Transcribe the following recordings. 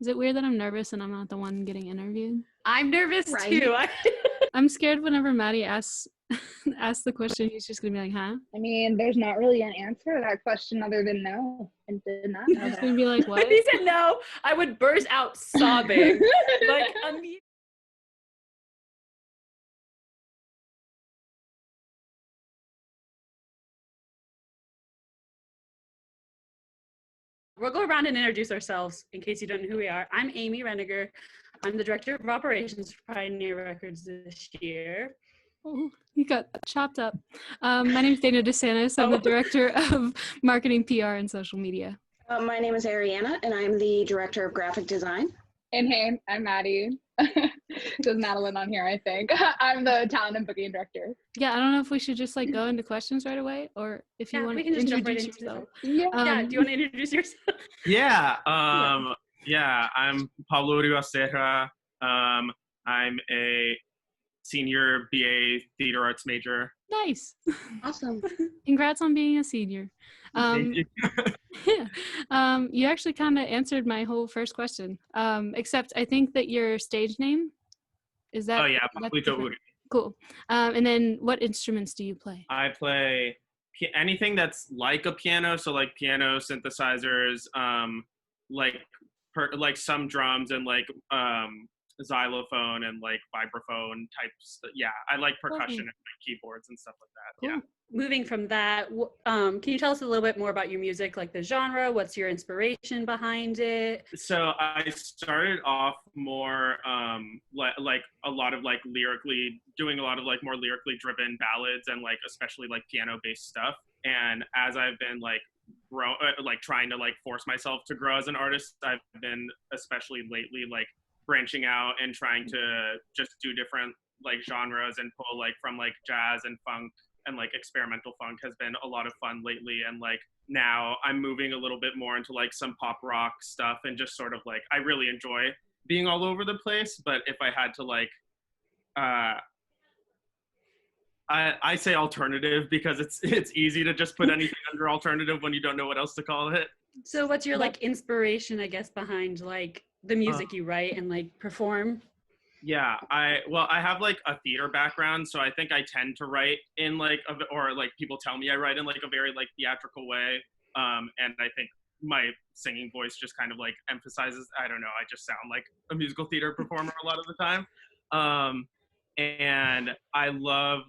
Is it weird that I'm nervous and I'm not the one getting interviewed? I'm nervous too. I'm scared whenever Maddie asks the question, he's just gonna be like, huh? I mean, there's not really an answer to that question other than no. And did not know He's that. gonna be like, what? If he said no, I would burst out sobbing. Like, immediately. We'll go around and introduce ourselves in case you don't know who we are. I'm Amy Reniger. I'm the Director of Operations for Pioneer Records this year. Oh, you got chopped up. My name is Dana DeSantis. I'm the Director of Marketing, PR, and Social Media. My name is Ariana, and I'm the Director of Graphic Design. And hey, I'm Maddie. There's Madeline on here, I think. I'm the Talent and Booking Director. Yeah, I don't know if we should just like go into questions right away, or if you want to introduce yourself. Yeah. Do you want to introduce yourself? Yeah. I'm Pablito Uri. I'm a senior BA theater arts major. Nice. Awesome. Congrats on being a senior. Thank you. Yeah. You actually kind of answered my whole first question. Except I think that your stage name is that. Oh yeah, Pablito Uri. Cool. And then what instruments do you play? I play anything that's like a piano, so like piano, synthesizers, like some drums and like xylophone and like vibraphone types. Yeah, I like percussion and like keyboards and stuff like that. Cool. Yeah. Moving from that, can you tell us a little bit more about your music, like the genre? What's your inspiration behind it? So I started off more like a lot of like doing a lot of like more lyrically driven ballads and like especially like piano based stuff. And as I've been like trying to like force myself to grow as an artist, I've been especially lately like branching out and trying to just do different like genres and pull like from like jazz and funk and like experimental funk has been a lot of fun lately. And like now I'm moving a little bit more into like some pop rock stuff and just sort of like I really enjoy being all over the place. But if I had to like I say alternative because it's easy to just put anything under alternative when you don't know what else to call it. So what's your like inspiration, I guess, behind like the music you write and like perform? Yeah, I have like a theater background, so I think I tend to write in like or like people tell me I write in like a very like theatrical way. And I think my singing voice just kind of like emphasizes, I don't know, I just sound like a musical theater performer a lot of the time. And I love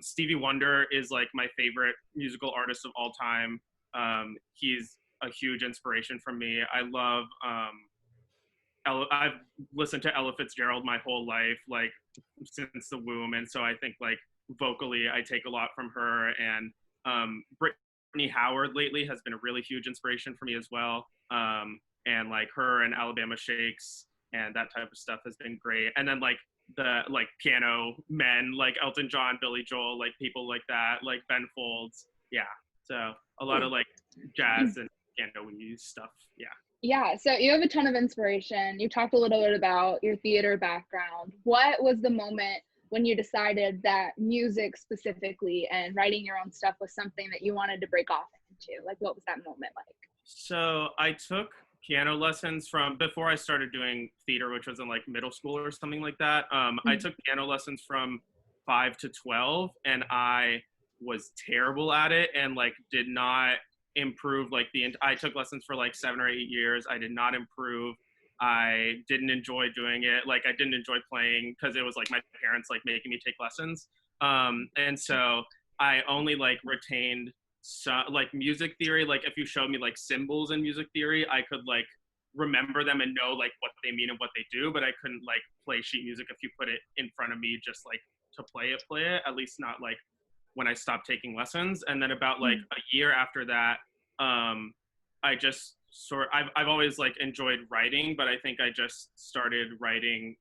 Stevie Wonder is like my favorite musical artist of all time. He's a huge inspiration for me. I love I've listened to Ella Fitzgerald my whole life, like since the womb, and so I think like vocally I take a lot from her. And Brittany Howard lately has been a really huge inspiration for me as well. And like her and Alabama Shakes and that type of stuff has been great. And then like the like piano men like Elton John, Billy Joel, like people like that, like Ben Folds. Yeah, so a lot of like jazz and piano-y stuff. Yeah. Yeah, so you have a ton of inspiration. You talked a little bit about your theater background. What was the moment when you decided that music specifically and writing your own stuff was something that you wanted to break off into? Like, what was that moment like? So I took piano lessons from before I started doing theater, which was in like middle school or something like that. I took piano lessons from 5 to 12, and I was terrible at it and like did not improve. Like I took lessons for like 7 or 8 years. I did not improve. I didn't enjoy doing it. Like I didn't enjoy playing because it was like my parents like making me take lessons. And so I only like retained like music theory. Like if you showed me like symbols in music theory, I could like remember them and know like what they mean and what they do, but I couldn't like play sheet music if you put it in front of me just like to play it, at least not like when I stopped taking lessons. And then about like a year after that, I just I've always like enjoyed writing, but I think I just started writing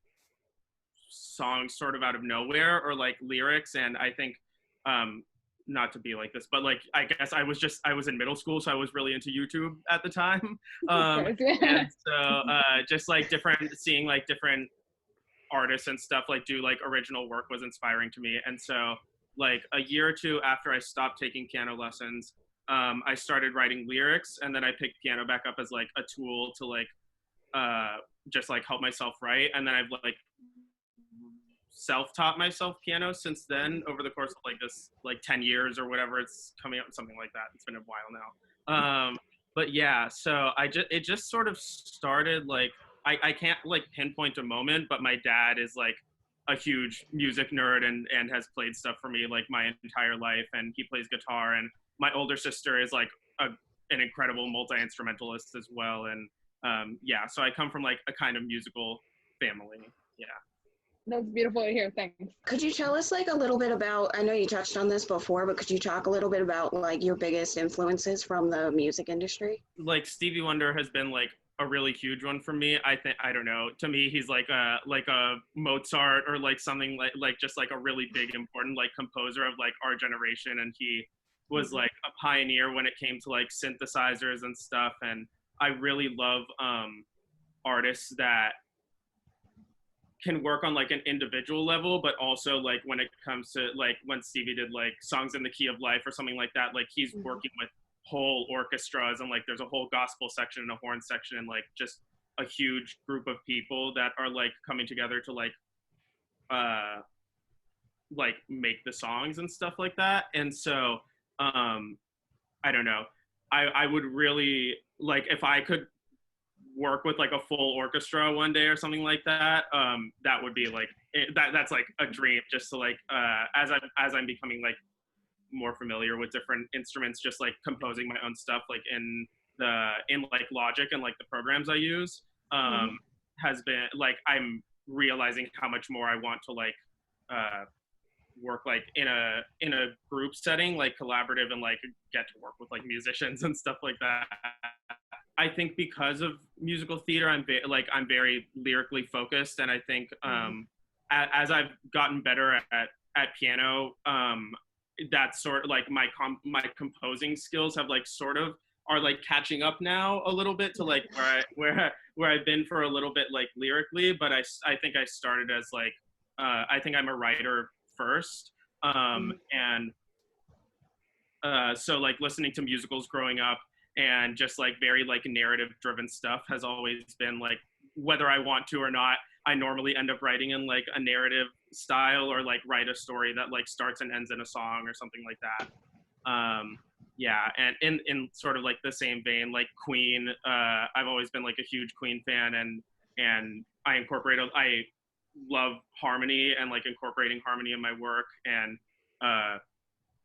songs sort of out of nowhere or like lyrics. And I think, not to be like this, but like, I guess I was in middle school, so I was really into YouTube at the time. And so, just like seeing like different artists and stuff like do like original work was inspiring to me. And so like a year or two after I stopped taking piano lessons, I started writing lyrics, and then I picked piano back up as like a tool to like just like help myself write. And then I've like self-taught myself piano since then, over the course of like this like 10 years or whatever it's coming up, something like that. It's been a while now. But yeah, so it just sort of started like, I can't like pinpoint a moment, but my dad is like a huge music nerd and has played stuff for me like my entire life, and he plays guitar, and my older sister is like an incredible multi-instrumentalist as well. And yeah, so I come from like a kind of musical family. Yeah. That's beautiful to hear. Thanks. Could you tell us like a little bit about, I know you touched on this before, but could you talk a little bit about like your biggest influences from the music industry? Like Stevie Wonder has been like a really huge one for me. I don't know, to me he's like a Mozart or like something like just like a really big important like composer of like our generation, and he was like a pioneer when it came to like synthesizers and stuff. And I really love artists that can work on like an individual level, but also like when it comes to like when Stevie did like Songs in the Key of Life or something like that, like he's working with whole orchestras, and like there's a whole gospel section and a horn section, and like just a huge group of people that are like coming together to like make the songs and stuff like that. And so I don't know, I would really like, if I could work with like a full orchestra one day or something like that, that would be like that's like a dream, just to like as I'm becoming like more familiar with different instruments, just like composing my own stuff like in like Logic and like the programs I use, has been like, I'm realizing how much more I want to like work like in a group setting, like collaborative, and like get to work with like musicians and stuff like that. I think because of musical theater, I'm very lyrically focused, and I think as I've gotten better at piano, that's sort of like my composing skills have like sort of are like catching up now a little bit to like where I've been for a little bit like lyrically. But I think I started as like I think I'm a writer first, and so like listening to musicals growing up, and just like very like narrative driven stuff has always been like, whether I want to or not, I normally end up writing in like a narrative style, or like write a story that like starts and ends in a song or something like that. Yeah, and in sort of like the same vein, like Queen, I've always been like a huge Queen fan, and I love harmony and like incorporating harmony in my work, and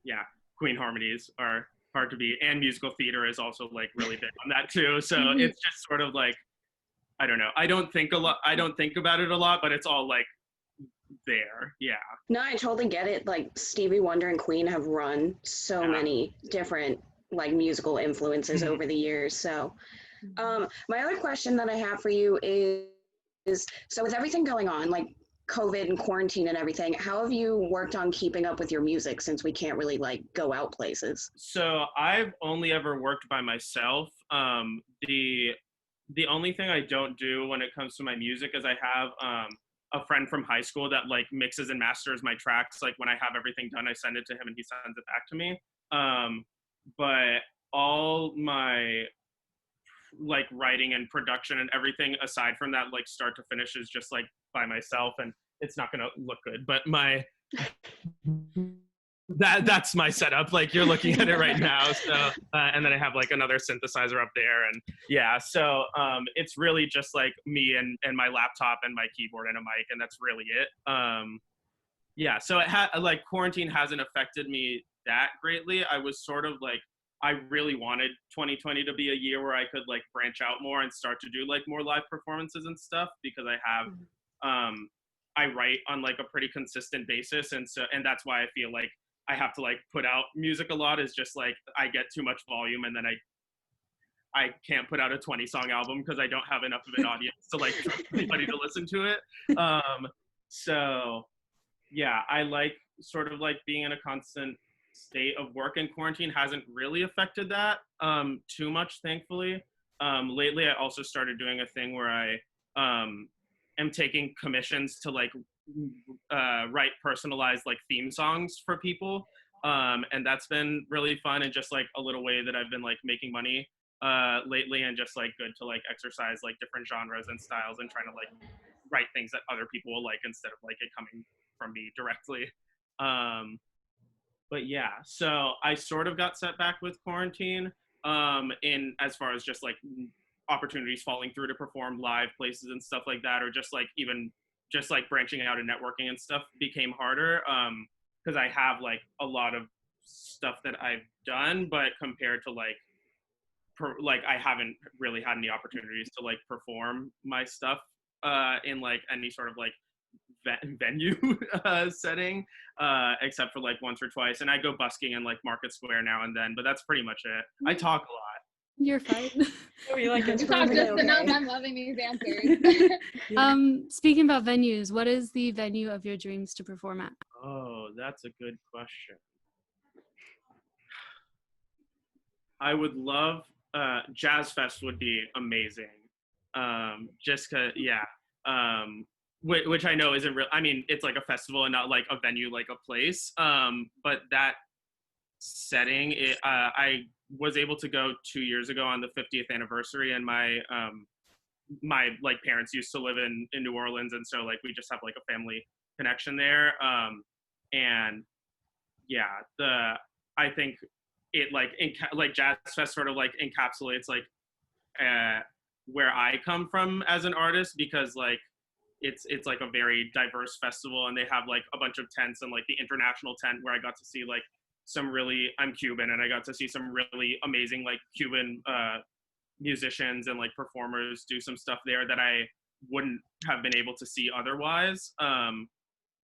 yeah, Queen harmonies are hard to beat, and musical theater is also like really big on that too. So it's just sort of like, I don't know, I don't think about it a lot, but it's all like there. Yeah. No, I totally get it. Like Stevie Wonder and Queen have run so many different like musical influences over the years. So my other question that I have for you is, so with everything going on, like COVID and quarantine and everything, how have you worked on keeping up with your music, since we can't really like go out places? So I've only ever worked by myself. The only thing I don't do when it comes to my music is I have a friend from high school that like mixes and masters my tracks. Like when I have everything done, I send it to him and he sends it back to me. But all my like writing and production and everything aside from that, like start to finish, is just like by myself, and it's not gonna look good, but that's my setup. Like you're looking at it right now. So and then I have like another synthesizer up there, and yeah, so it's really just like me and my laptop and my keyboard and a mic, and that's really it. Yeah, so it like quarantine hasn't affected me that greatly. I was sort of like, I really wanted 2020 to be a year where I could like branch out more and start to do like more live performances and stuff, because I have I write on like a pretty consistent basis, and that's why I feel like I have to like put out music a lot, is just like I get too much volume, and then I can't put out a 20-song album because I don't have enough of an audience to like anybody to listen to it. So yeah, I like sort of like being in a constant state of work, and quarantine hasn't really affected that too much, thankfully. Lately I also started doing a thing where I am taking commissions to like write personalized like theme songs for people, and that's been really fun, and just like a little way that I've been like making money lately, and just like good to like exercise like different genres and styles and trying to like write things that other people will like instead of like it coming from me directly. But yeah, so I sort of got set back with quarantine in as far as just like opportunities falling through to perform live places and stuff like that, or just like even just like branching out and networking and stuff became harder because I have like a lot of stuff that I've done, but compared to like like I haven't really had any opportunities to like perform my stuff in like any sort of like venue setting except for like once or twice, and I go busking in like Market Square now and then, but that's pretty much it. I talk a lot. You're fine. Oh, you like it? You talk just Okay. enough. I'm loving these answers. Speaking about venues, what is the venue of your dreams to perform at? Oh, that's a good question. I would love Jazz Fest would be amazing. Just cause, yeah. Which I know isn't real. I mean, it's like a festival and not like a venue, like a place. But that setting, I was able to go 2 years ago on the 50th anniversary, and my my like parents used to live in New Orleans, and so like we just have like a family connection there. And yeah, I think it like like Jazz Fest sort of like encapsulates like where I come from as an artist, because like it's like a very diverse festival, and they have like a bunch of tents, and like the international tent where I got to see like some really, I'm Cuban, and I got to see some really amazing like Cuban musicians and like performers do some stuff there that I wouldn't have been able to see otherwise,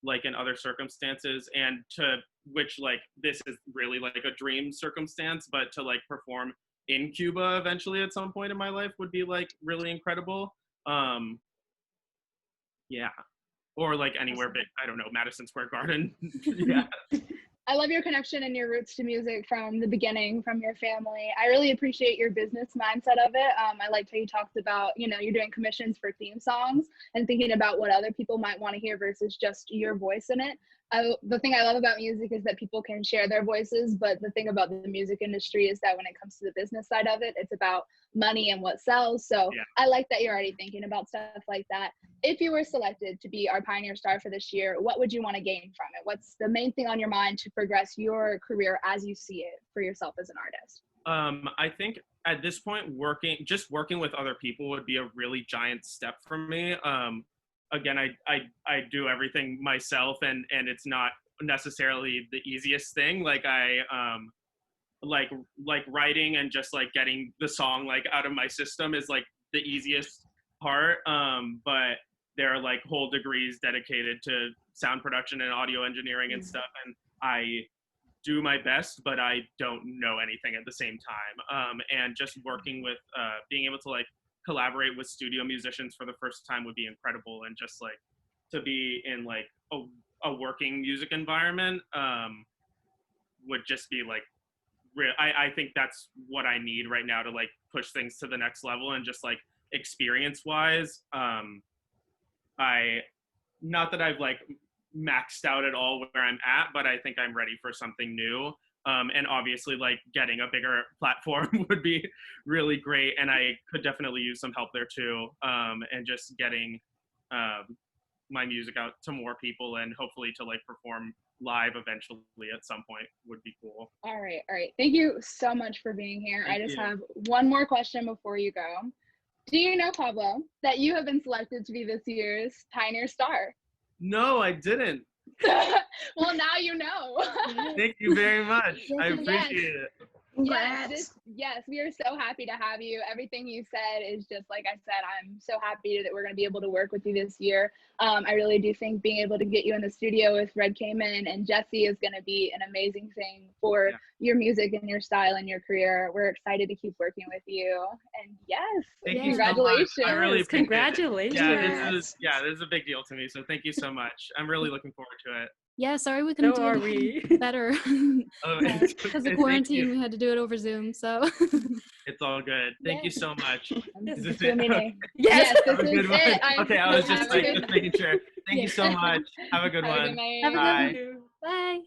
like in other circumstances. And to which like this is really like a dream circumstance, but to like perform in Cuba eventually at some point in my life would be like really incredible. Yeah, or like anywhere big, I don't know, Madison Square Garden. Yeah. I love your connection and your roots to music from the beginning, from your family. I really appreciate your business mindset of it. I liked how you talked about, you know, you're doing commissions for theme songs and thinking about what other people might want to hear versus just your voice in it. The thing I love about music is that people can share their voices, but the thing about the music industry is that when it comes to the business side of it, it's about money and what sells. So yeah. I like that you're already thinking about stuff like that. If you were selected to be our Pioneer Star for this year, what would you want to gain from it? What's the main thing on your mind to progress your career as you see it for yourself as an artist? I think at this point, working with other people would be a really giant step for me. Again, I do everything myself, and it's not necessarily the easiest thing. Like like writing and just like getting the song like out of my system is like the easiest part. But there are like whole degrees dedicated to sound production and audio engineering and stuff, and I do my best, but I don't know anything at the same time. And just working with being able to like collaborate with studio musicians for the first time would be incredible, and just like to be in like a working music environment would just be like I think that's what I need right now to like push things to the next level. And just like experience wise, I not that I've like maxed out at all where I'm at, but I think I'm ready for something new. And obviously like getting a bigger platform would be really great, and I could definitely use some help there too. And just getting my music out to more people, and hopefully to like perform live eventually at some point would be cool. All right. Thank you so much for being here. I just have one more question before you go. Do you know, Pablo, that you have been selected to be this year's Pioneer Star? No, I didn't. Well, now you know. Thank you very much. I appreciate it. Yes, we are so happy to have you. Everything you said is just like I said. I'm so happy that we're going to be able to work with you this year. I really do think being able to get you in the studio with Red Cayman and Jesse is going to be an amazing thing for your music and your style and your career. We're excited to keep working with you. And congratulations. So I really appreciate congratulations. It. This is a big deal to me. So thank you so much. I'm really looking forward to it. Yeah, sorry we couldn't do it better. Because of quarantine, we had to do it over Zoom, so. It's all good. Thank you so much. Yes, this this is it. Okay, I was just like making sure. Thank you so much. Have a good one. Have a good one. Bye.